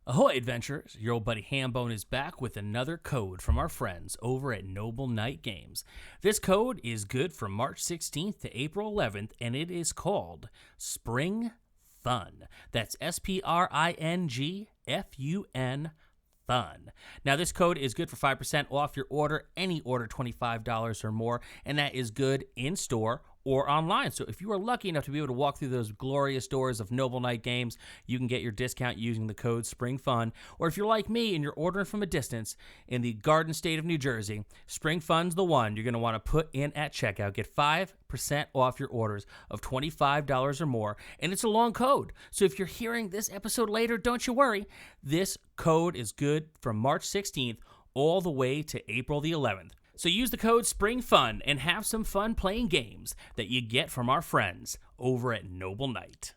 Ahoy, adventurers! Your old buddy Hambone is back with another code from our friends over at Noble Knight Games. This code is good from March 16th to April 11th, and it is called Spring Fun. That's SPRINGFUN Fun. Now, this code is good for 5% off your order, any order $25 or more, and that is good in store or online. So if you are lucky enough to be able to walk through those glorious doors of Noble Knight Games, you can get your discount using the code SPRINGFUN. Or if you're like me and you're ordering from a distance in the Garden State of New Jersey, SpringFun's the one you're going to want to put in at checkout. Get 5% off your orders of $25 or more, and it's a long code. So if you're hearing this episode later, don't you worry. This code is good from March 16th all the way to April the 11th. So use the code SPRINGFUN and have some fun playing games that you get from our friends over at Noble Knight.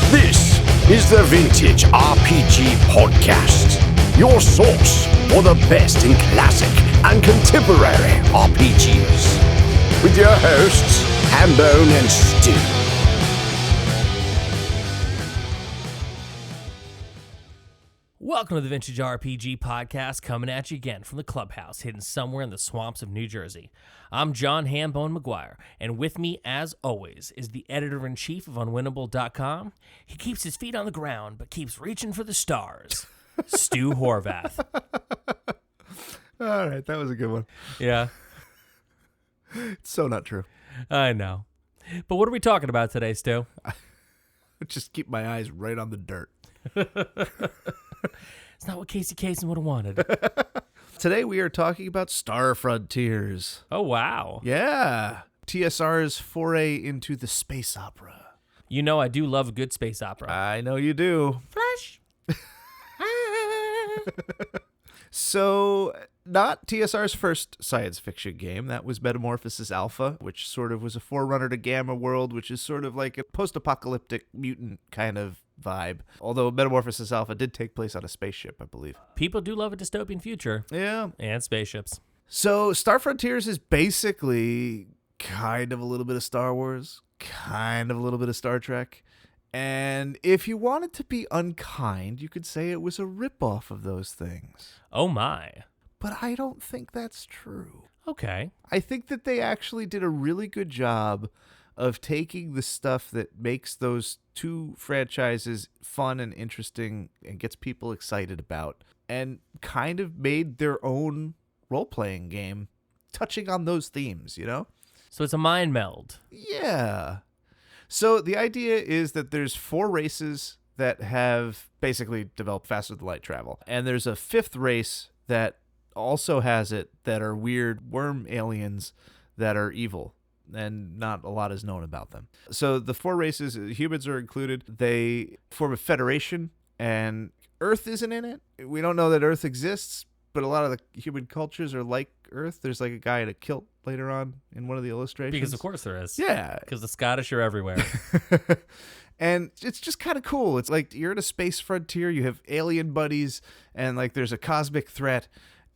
This is the Vintage RPG Podcast, your source for the best in classic and contemporary RPGs. With your hosts, Hambone and Stu. Welcome to the Vintage RPG Podcast, coming at you again from the clubhouse hidden somewhere in the swamps of New Jersey. I'm John Hambone McGuire, and with me, as always, is the editor-in-chief of Unwinnable.com. He keeps his feet on the ground, but keeps reaching for the stars. Stu Horvath. All right, that was a good one. Yeah, It's so not true. I know. But what are we talking about today, Stu? Just keep my eyes right on the dirt. It's not what Casey Kasem would have wanted. Today we are talking about Star Frontiers. Oh, wow. Yeah. TSR's foray into the space opera. You know I do love a good space opera. I know you do. Flash. So, not TSR's first science fiction game. That was Metamorphosis Alpha, which sort of was a forerunner to Gamma World, which is sort of like a post-apocalyptic mutant kind of vibe. Although Metamorphosis Alpha did take place on a spaceship, I believe. People do love a dystopian future. Yeah. And spaceships. So, Star Frontiers is basically kind of a little bit of Star Wars, kind of a little bit of Star Trek. And if you wanted to be unkind, you could say it was a ripoff of those things. Oh, my. But I don't think that's true. Okay. I think that they actually did a really good job of taking the stuff that makes those two franchises fun and interesting and gets people excited about and kind of made their own role-playing game touching on those themes, you know? So it's a mind meld. Yeah. So the idea is that there's 4 races that have basically developed faster than light travel. And there's a 5th race that also has it that are weird worm aliens that are evil. And not a lot is known about them. So the 4 races, humans are included. They form a federation, and Earth isn't in it. We don't know that Earth exists, but a lot of the human cultures are like Earth. There's like a guy in a kilt later on in one of the illustrations. Because of course there is. Yeah. Because the Scottish are everywhere. And it's just kind of cool. It's like you're in a space frontier. You have alien buddies, and like there's a cosmic threat.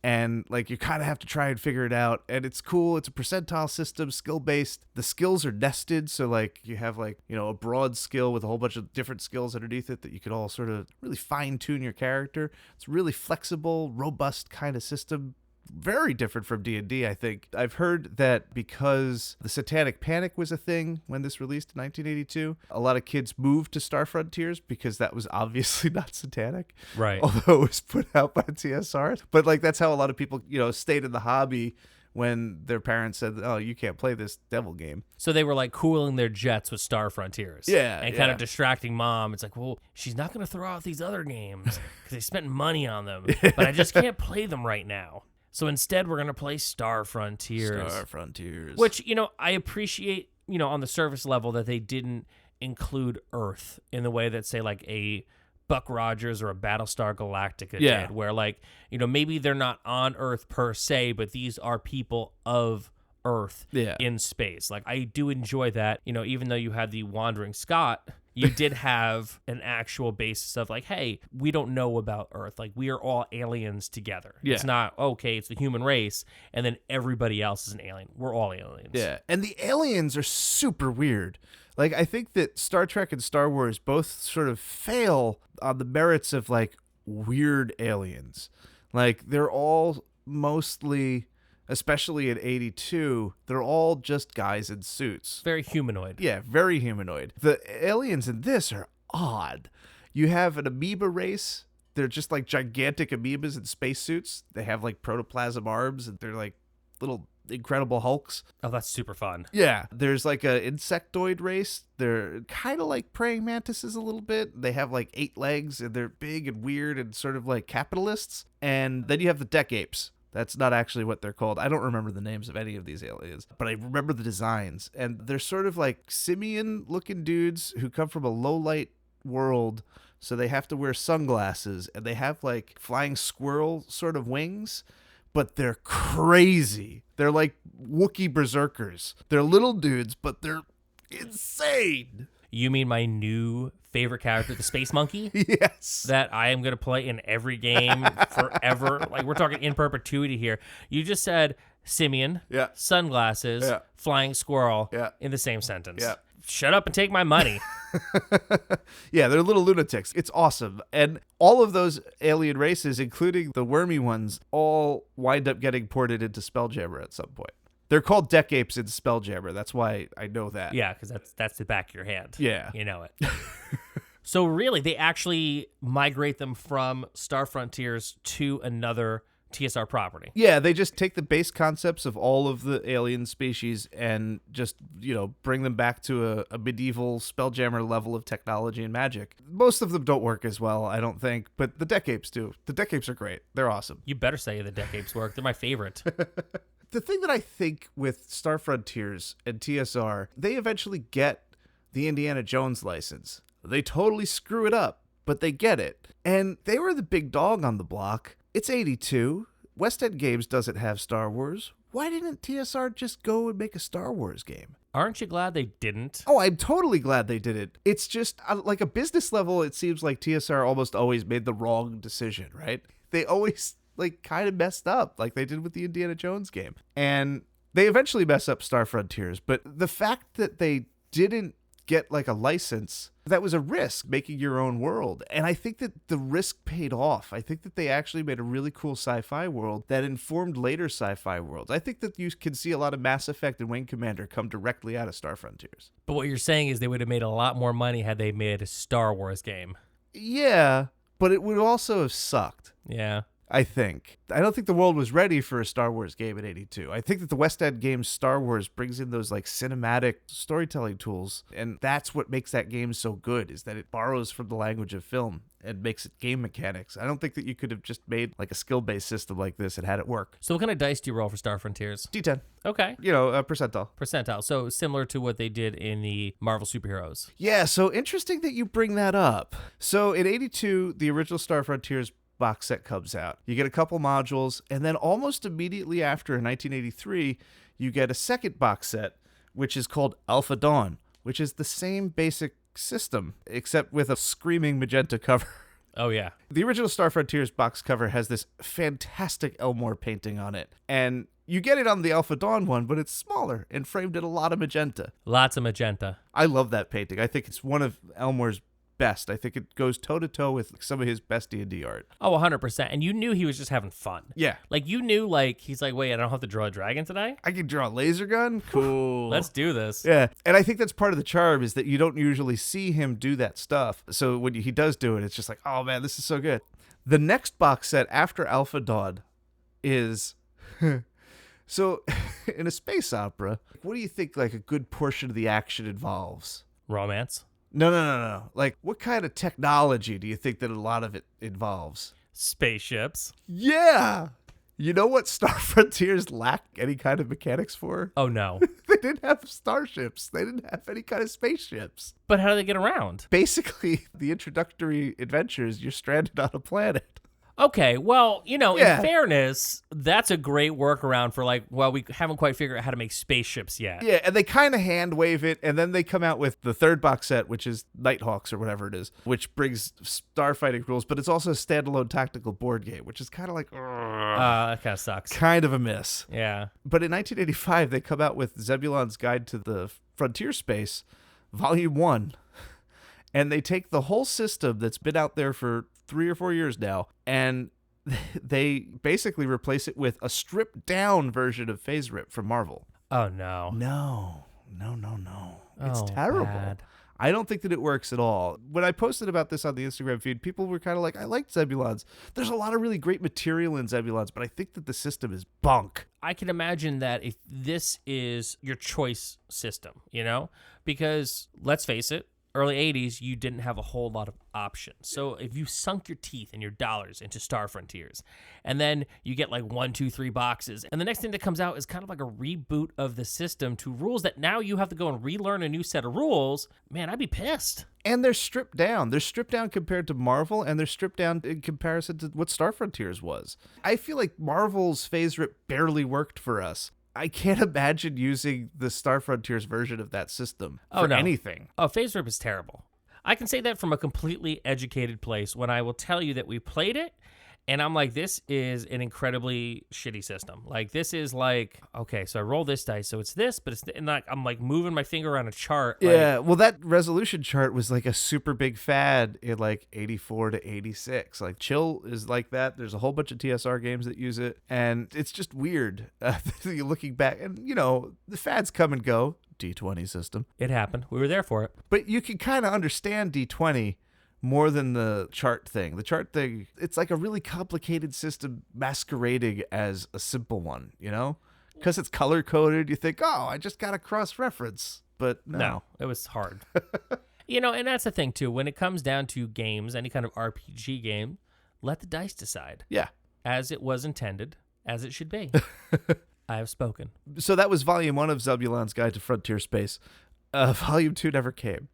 And like you kind of have to try and figure it out. And it's cool. It's a percentile system, skill-based. The skills are nested. So like you have like, you know, a broad skill with a whole bunch of different skills underneath it that you could all sort of really fine-tune your character. It's a really flexible, robust kind of system. Very different from D&D, I think. I've heard that because the Satanic Panic was a thing when this released in 1982, a lot of kids moved to Star Frontiers because that was obviously not satanic. Right. Although it was put out by TSR. But like that's how a lot of people, you know, stayed in the hobby when their parents said, oh, you can't play this devil game. So they were like cooling their jets with Star Frontiers. Yeah. And kind of distracting mom. It's like, well, she's not going to throw out these other games because they spent money on them. But I just can't play them right now. So instead, we're going to play Star Frontiers. Star Frontiers. Which, you know, I appreciate, you know, on the surface level that they didn't include Earth in the way that, say, like a Buck Rogers or a Battlestar Galactica did. Where, like, you know, maybe they're not on Earth per se, but these are people of Earth in space. Like, I do enjoy that, you know, even though you had the Wandering Scott, you did have an actual basis of like, hey, we don't know about Earth. Like, we are all aliens together. Yeah. It's not, okay, it's the human race, and then everybody else is an alien. We're all aliens. Yeah, and the aliens are super weird. Like, I think that Star Trek and Star Wars both sort of fail on the merits of, like, weird aliens. Like, they're all mostly, especially in 82, they're all just guys in suits. Very humanoid. Yeah, very humanoid. The aliens in this are odd. You have an amoeba race. They're just like gigantic amoebas in spacesuits. They have like protoplasm arms, and they're like little Incredible Hulks. Oh, that's super fun. Yeah, there's like a insectoid race. They're kind of like praying mantises a little bit. They have like 8 legs, and they're big and weird and sort of like capitalists. And then you have the deck apes. That's not actually what they're called. I don't remember the names of any of these aliens, but I remember the designs. And they're sort of like simian-looking dudes who come from a low-light world, so they have to wear sunglasses, and they have like flying squirrel sort of wings, but they're crazy. They're like Wookiee berserkers. They're little dudes, but they're insane. You mean my new favorite character, the Space Monkey? Yes. That I am going to play in every game forever. Like, we're talking in perpetuity here. You just said simian, Yeah. sunglasses, Yeah. flying squirrel Yeah. in the same sentence. Yeah. Shut up and take my money. Yeah, they're little lunatics. It's awesome. And all of those alien races, including the wormy ones, all wind up getting ported into Spelljammer at some point. They're called deck apes in Spelljammer. That's why I know that. Yeah, because that's the back of your hand. Yeah. You know it. So really, they actually migrate them from Star Frontiers to another TSR property. Yeah, they just take the base concepts of all of the alien species and just, bring them back to a medieval Spelljammer level of technology and magic. Most of them don't work as well, I don't think, but the deck apes do. The deck apes are great. They're awesome. You better say the deck apes work. They're my favorite. The thing that I think with Star Frontiers and TSR, they eventually get the Indiana Jones license. They totally screw it up, but they get it. And they were the big dog on the block. It's 82. West End Games doesn't have Star Wars. Why didn't TSR just go and make a Star Wars game? Aren't you glad they didn't? Oh, I'm totally glad they did it. It's just, like a business level, it seems like TSR almost always made the wrong decision, right? They always, kind of messed up, like they did with the Indiana Jones game. And they eventually mess up Star Frontiers, but the fact that they didn't get, a license, that was a risk, making your own world. And I think that the risk paid off. I think that they actually made a really cool sci-fi world that informed later sci-fi worlds. I think that you can see a lot of Mass Effect and Wing Commander come directly out of Star Frontiers. But what you're saying is they would have made a lot more money had they made a Star Wars game. Yeah, but it would also have sucked. Yeah. I think. I don't think the world was ready for a Star Wars game in 82. I think that the West End Games Star Wars brings in those cinematic storytelling tools, and that's what makes that game so good, is that it borrows from the language of film and makes it game mechanics. I don't think that you could have just made a skill-based system like this and had it work. So what kind of dice do you roll for Star Frontiers? D10. Okay. A percentile. Percentile. So similar to what they did in the Marvel superheroes. Yeah, so interesting that you bring that up. So in 82, the original Star Frontiers box set comes out. You get a couple modules, and then almost immediately after, in 1983, you get a second box set, which is called Alpha Dawn, which is the same basic system, except with a screaming magenta cover. Oh, yeah. The original Star Frontiers box cover has this fantastic Elmore painting on it, and you get it on the Alpha Dawn one, but it's smaller and framed in a lot of magenta. Lots of magenta. I love that painting. I think it's one of Elmore's best. I think it goes toe-to-toe with some of his best D&D art. Oh, 100%. And you knew he was just having fun. Yeah. You knew, he's like, wait, I don't have to draw a dragon today? I can draw a laser gun? Cool. Let's do this. Yeah. And I think that's part of the charm, is that you don't usually see him do that stuff. So when he does do it, it's just like, oh man, this is so good. The next box set after Alpha Dawn is... So in a space opera, what do you think a good portion of the action involves? Romance. No. What kind of technology do you think that a lot of it involves? Spaceships. Yeah. You know what Star Frontiers lack any kind of mechanics for? Oh, no. They didn't have starships. They didn't have any kind of spaceships. But how do they get around? Basically, the introductory adventures, you're stranded on a planet. Okay, well, in Yeah. fairness, that's a great workaround for we haven't quite figured out how to make spaceships yet. Yeah, and they kind of hand wave it, and then they come out with the third box set, which is Nighthawks or whatever it is, which brings starfighting rules, but it's also a standalone tactical board game, which is kind of That kind of sucks. kind of a miss. Yeah. But in 1985, they come out with Zebulon's Guide to the Frontier Space, Volume 1, and they take the whole system that's been out there for 3 or 4 years now, and they basically replace it with a stripped-down version of Phase Rip from Marvel. Oh, no. No. It's Oh, terrible. bad. I don't think that it works at all. When I posted about this on the Instagram feed, people were kind of like, I liked Zebulons. There's a lot of really great material in Zebulons, but I think that the system is bunk. I can imagine that if this is your choice system, because let's face it, early 80s, you didn't have a whole lot of options. So if you sunk your teeth and your dollars into Star Frontiers, and then you get like 1, 2, 3 boxes, and the next thing that comes out is kind of like a reboot of the system to rules that now you have to go and relearn a new set of rules, man, I'd be pissed. And they're stripped down. They're stripped down compared to Marvel, and they're stripped down in comparison to what Star Frontiers was. I feel like Marvel's Phase Rip barely worked for us. I can't imagine using the Star Frontiers version of that system for anything. Oh, Phase Rip is terrible. I can say that from a completely educated place when I will tell you that we played it, and I'm like, this is an incredibly shitty system. Like, this is like, okay, so I roll this dice, so it's this, but it's and like I'm like moving my finger on a chart. Yeah, well, that resolution chart was like a super big fad in like 84 to 86. Like, Chill is like that. There's a whole bunch of TSR games that use it, and it's just weird. You're looking back, and the fads come and go. D20 system. It happened. We were there for it. But you can kind of understand D20 more than the chart thing. The chart thing, it's like a really complicated system masquerading as a simple one, Because it's color-coded, you think, oh, I just got a cross-reference. But no, it was hard. And that's the thing, too. When it comes down to games, any kind of RPG game, let the dice decide. Yeah. As it was intended, as it should be. I have spoken. So that was Volume 1 of Zebulon's Guide to Frontier Space. Volume 2 never came.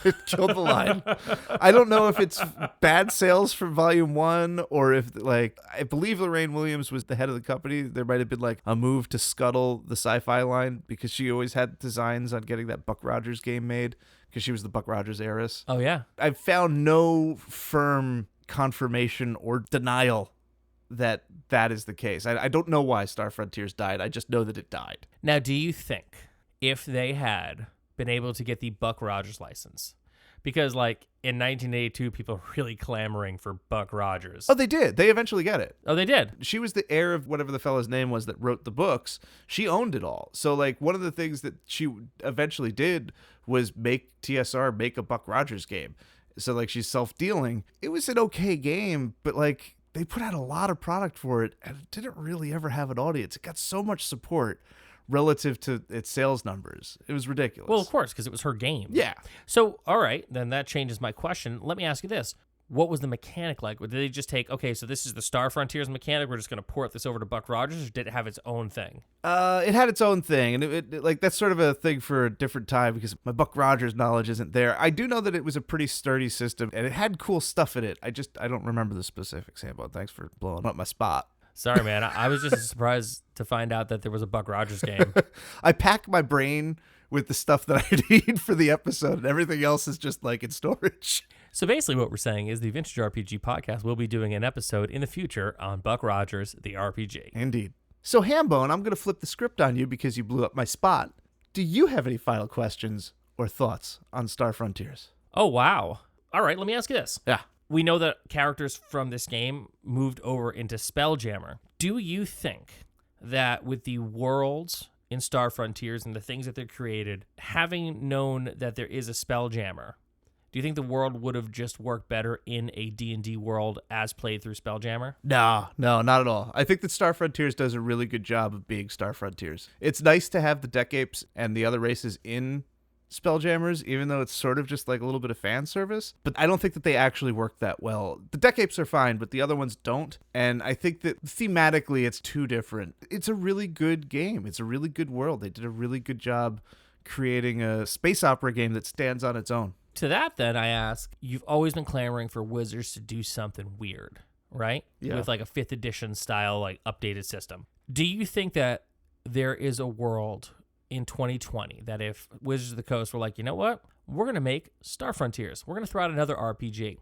It killed the line. I don't know if it's bad sales for Volume 1 or if, I believe Lorraine Williams was the head of the company. There might have been, a move to scuttle the sci-fi line because she always had designs on getting that Buck Rogers game made because she was the Buck Rogers heiress. Oh, yeah. I've found no firm confirmation or denial that is the case. I don't know why Star Frontiers died. I just know that it died. Now, do you think if they had been able to get the Buck Rogers license, because in 1982 people were really clamoring for Buck Rogers. Oh, they did. They eventually got it. Oh, they did. She was the heir of whatever the fellow's name was that wrote the books. She owned it all. So one of the things that she eventually did was make TSR make a Buck Rogers game. So she's self-dealing. It was an okay game, but they put out a lot of product for it and it didn't really ever have an audience. It got so much support relative to its sales numbers. It was ridiculous. Well, of course, because it was her game. Yeah. So, all right, then that changes my question. Let me ask you this. What was the mechanic like? Did they just take, okay, so this is the Star Frontiers mechanic, we're just going to port this over to Buck Rogers, or did it have its own thing? It had its own thing, and it that's sort of a thing for a different time because my Buck Rogers knowledge isn't there. I do know that it was a pretty sturdy system, and it had cool stuff in it. I don't remember the specifics, Sambo. Thanks for blowing up my spot. Sorry, man. I was just surprised to find out that there was a Buck Rogers game. I pack my brain with the stuff that I need for the episode, and everything else is just in storage. So basically what we're saying is the Vintage RPG Podcast will be doing an episode in the future on Buck Rogers, the RPG. Indeed. So, Hambone, I'm going to flip the script on you because you blew up my spot. Do you have any final questions or thoughts on Star Frontiers? Oh, wow. All right, let me ask you this. Yeah. We know that characters from this game moved over into Spelljammer. Do you think that with the worlds in Star Frontiers and the things that they're created, having known that there is a Spelljammer, do you think the world would have just worked better in a D&D world as played through Spelljammer? No, not at all. I think that Star Frontiers does a really good job of being Star Frontiers. It's nice to have the Deck Apes and the other races in Spelljammers, even though it's sort of just a little bit of fan service. But I don't think that they actually work that well. The Deck Apes are fine, but the other ones don't. And I think that thematically it's too different. It's a really good game. It's a really good world. They did a really good job creating a space opera game that stands on its own. To that, then, I ask, you've always been clamoring for Wizards to do something weird, right? Yeah. With a 5th edition style, updated system. Do you think that there is a world in 2020 that if Wizards of the Coast were like, you know what? We're going to make Star Frontiers. We're going to throw out another RPG.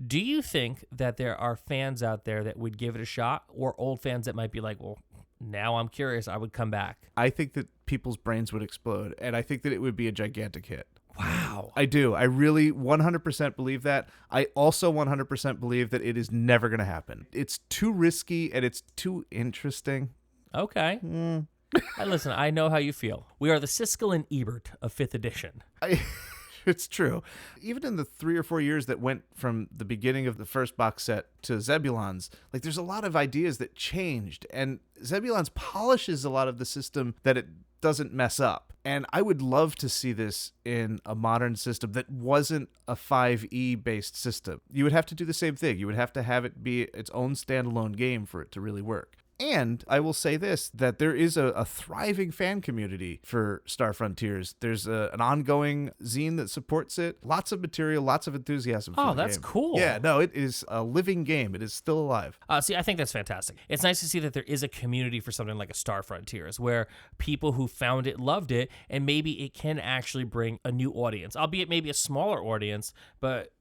Do you think that there are fans out there that would give it a shot, or old fans that might be like, well, now I'm curious, I would come back? I think that people's brains would explode, and I think that it would be a gigantic hit. Wow. I do. I really 100% believe that. I also 100% believe that it is never going to happen. It's too risky and it's too interesting. Okay. Listen, I know how you feel. We are the Siskel and Ebert of 5th edition. It's true. Even in the 3 or 4 years that went from the beginning of the first box set to Zebulon's, like there's a lot of ideas that changed, and Zebulon's polishes a lot of the system that it doesn't mess up. And I would love to see this in a modern system that wasn't a 5e based system. You would have to do the same thing. You would have to have it be its own standalone game for it to really work. And I will say this, that there is a thriving fan community for Star Frontiers. There's an ongoing zine that supports it. Lots of material, lots of enthusiasm for the game. Oh, that's cool. Yeah, no, it is a living game. It is still alive. See, I think that's fantastic. It's nice to see that there is a community for something like a Star Frontiers, where people who found it loved it, and maybe it can actually bring a new audience, albeit maybe a smaller audience, but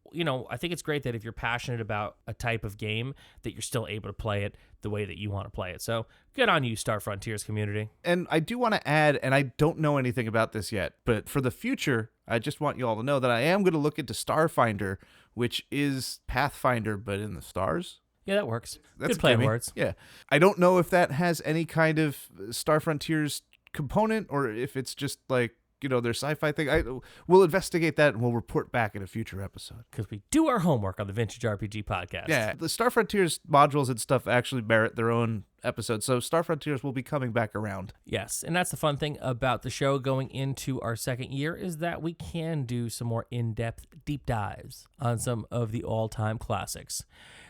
I think it's great that if you're passionate about a type of game, that you're still able to play it the way that you want to play it. So good on you, Star Frontiers community. And I do want to add, and I don't know anything about this yet, but for the future, I just want you all to know that I am going to look into Starfinder, which is Pathfinder, but in the stars. Yeah, that works. That's good play on gimme. words. Yeah. I don't know if that has any kind of Star Frontiers component or if it's just like, their sci-fi thing. We'll investigate that and we'll report back in a future episode. Because we do our homework on the Vintage RPG podcast. Yeah, the Star Frontiers modules and stuff actually merit their own episode, so Star Frontiers will be coming back around. Yes, and that's the fun thing about the show going into our second year is that we can do some more in-depth deep dives on some of the all-time classics.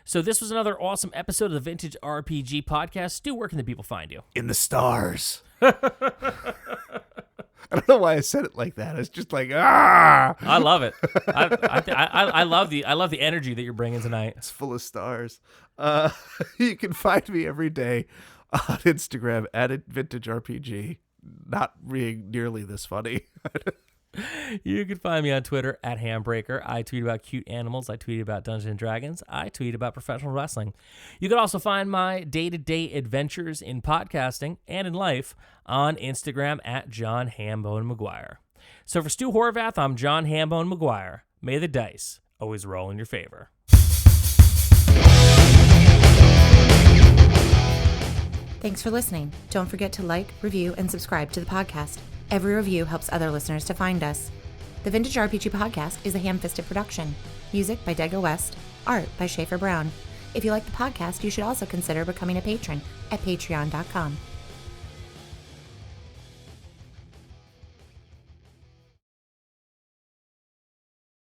So this was another awesome episode of the Vintage RPG podcast. Stu, where can the people find you? In the stars. I don't know why I said it like that. It's just like, I love it. I love the energy that you're bringing tonight. It's full of stars. You can find me every day on Instagram at @VintageRPG. Not being nearly this funny. You can find me on Twitter at Handbreaker. I tweet about cute animals. I tweet about Dungeons & Dragons. I tweet about professional wrestling. You can also find my day-to-day adventures in podcasting and in life on Instagram at John Hambone McGuire. So for Stu Horvath, I'm John Hambone McGuire. May the dice always roll in your favor. Thanks for listening. Don't forget to like, review, and subscribe to the podcast. Every review helps other listeners to find us. The Vintage RPG Podcast is a ham-fisted production. Music by Dego West. Art by Schaefer Brown. If you like the podcast, you should also consider becoming a patron at patreon.com.